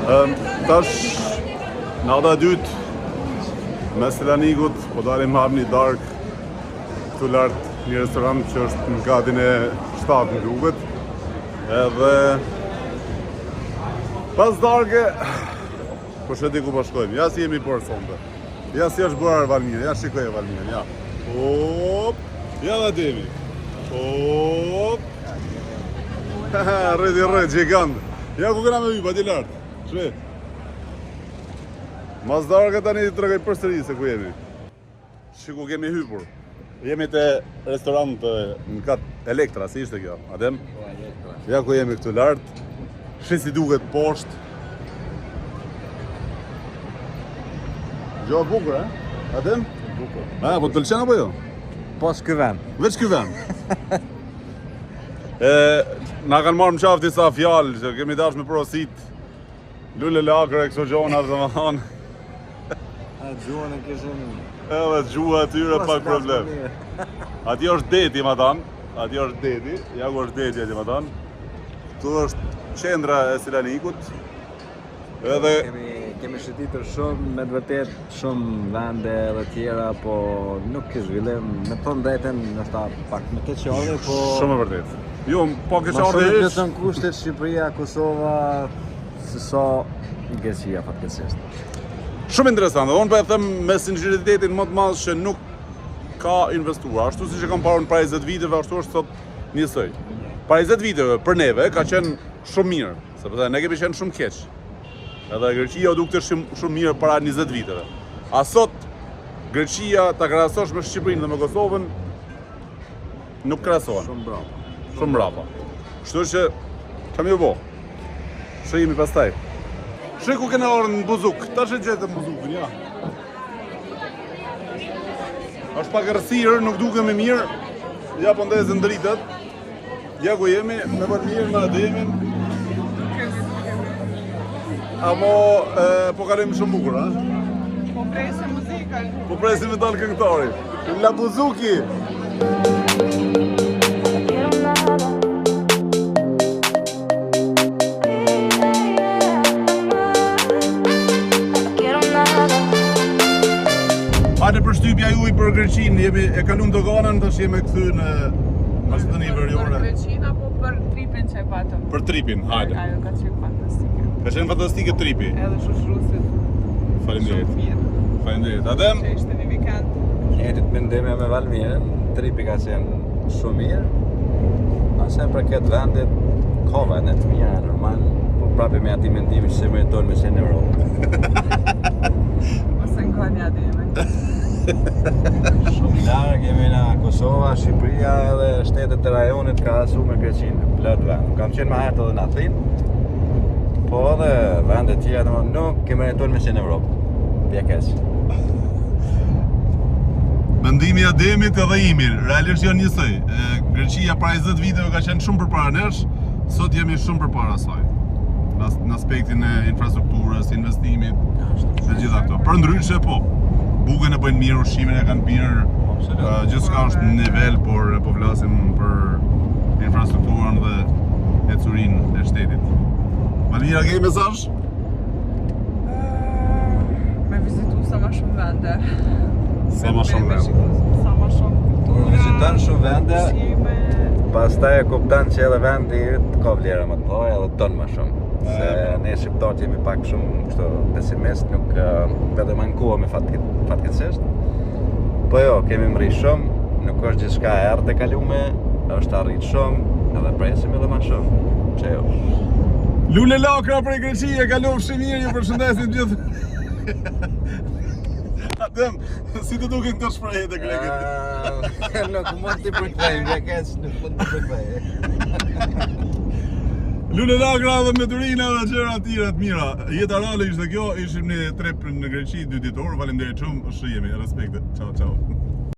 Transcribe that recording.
Tash, nata e dytë, me Selanikut, po dalim hap një dark këtu lart një restorant që është në gatin e 7 në duket. Edhe pas darke, po sheti ku po shkojmë. Ja si jemi por sonte. Ja si është bërë Valmir, ja shikoj Valmir, ja. Hop, ja dhe demi. Hop. Rrët, gjigant. Ja ku këna me vypa, ti lartë. Shve. Mas darke tani të tregoj përsëri se ku jemi. Shiku kemi hypur. Jemi te restorant në kat Elektra, si ishte kjo, Adem? Po, Elektra. Ja ku jemi këtu lart. Shi si duket poshtë. Gjo bukur, Adem? Bukur. Po të pëlqen apo jo? Po s'ky vend. Veç ky vend. Na kanë marrë më qafë disa fjalë që kemi dash me prosit. Lule lakre, këso gjona të më thonë. A gjuhën e kishim... Edhe gjua atyre pak problem. Ati është deti, ma tanë. Ati është deti. Ja ku është deti, ati ma tanë. Tu është qendra e Selanikut. Edhe... Kemi shëtitur shumë, me të vërtet shumë vende dhe tjera, po nuk ke zhvillim. Me thonë drejten, nështë pak me keq ardhur, po... Shumë e vërtet. Jo, po keq ardhur Ma shumë plëtën kushtet Shqipëria, Kosova, se sa Greqia fatkeqësisht. Shumë interesant, dhe unë për e them me sinceritetin më të madh që nuk ka investuar. Ashtu si që kam parë në para 20 viteve, ashtu është sot njësoj. Para 20 viteve, për neve, ka qenë shumë mirë, sepse ne kemi qenë shumë keq. Edhe Greqia u dukte shumë mirë para 20 viteve. A sot, Greqia ta krahasosh me Shqipërinë dhe me Kosovën, nuk krahasohen. Shumë brapa. Shumë brapa. Kështu që, kam ju bo. Shëjimi pastaj. Shë ku kena orën në buzuk, ta shë gjetëm buzukën, ja. Ashtë pak rësirë, nuk duke me mirë, ja po ndezë ndritet. Ja ku jemi, me Valmir, me Ademin. Amo, po kalim shumë bukur, ha? Po presim muzikën. Po presim me talë këngëtari. La buzuki! Hajde për shtypja juaj për Greqinë, e kalum doganën, tash jemi këthy në ashtë një veriore. Për Greqinë apo për tripin që e patëm? Për tripin, hajde. Ajo ka qenë fantastike. Ka qenë fantastike tripi. Edhe shoshrusit. Faleminderit. Shumë mirë. Faleminderit. Adem? Që ishte një vikend. Njëtit mendime me Valmirin, tripi ka qenë shumë mirë. Ase për këtë vendit, ka vende të mira, normal, po prapi me ati mendimi që se meriton me qenë në Europë. Ose në ka një ademe. Shumë larg jemi në Kosova, Shqipëria edhe shtetet e rajonit ka asu me Greqinë, plot vend. Kam qenë më herët edhe në Athinë, po edhe vende tjera domethënë nuk kemi meriton me qenë në Europë. Bie keq. Mendimi i Ademit edhe imi, realisht janë njësoj. Greqia para 20 viteve ka qenë shumë përpara nesh, sot jemi shumë përpara saj. Në aspektin e infrastrukturës, investimit, dhe gjitha këto. Për ndryshe po. Bukën e bëjnë mirë, ushqimin e kanë mirë, gjithçka është në nivel, por po flasim për infrastrukturën dhe ecurinë e shtetit. Valmira, ke mesazh? Me vizitu sa ma shumë vende. Sa ma shumë vende. Sa ma shumë kultura. Viziton shumë vende, ushqime. pastaj e kupton që edhe vendi yt ka vlera më të mëdha edhe ton më shumë. Se ne shqiptarët jemi pak shumë kështu pesimist, nuk vetëm ankohemi fatkeqësisht. Po jo, kemi mri shumë, nuk është gjithçka e errët e kalume, është arrit shumë, edhe presim edhe më shumë. Që jo. Lule lakra për Greqia, kalofshi mirë, ju përshëndesim gjithë. Adem, si të duken këto shprehjet e grekët? Nuk mund t'i përkthej, nuk mund t'i përkthej. Lule lakra dhe me turina dhe gjëra tjera të mira. Jeta reale ishte kjo, ishim në trep në Greqi 2 ditor, faleminderit shumë, shihemi, respekte. Ciao, ciao.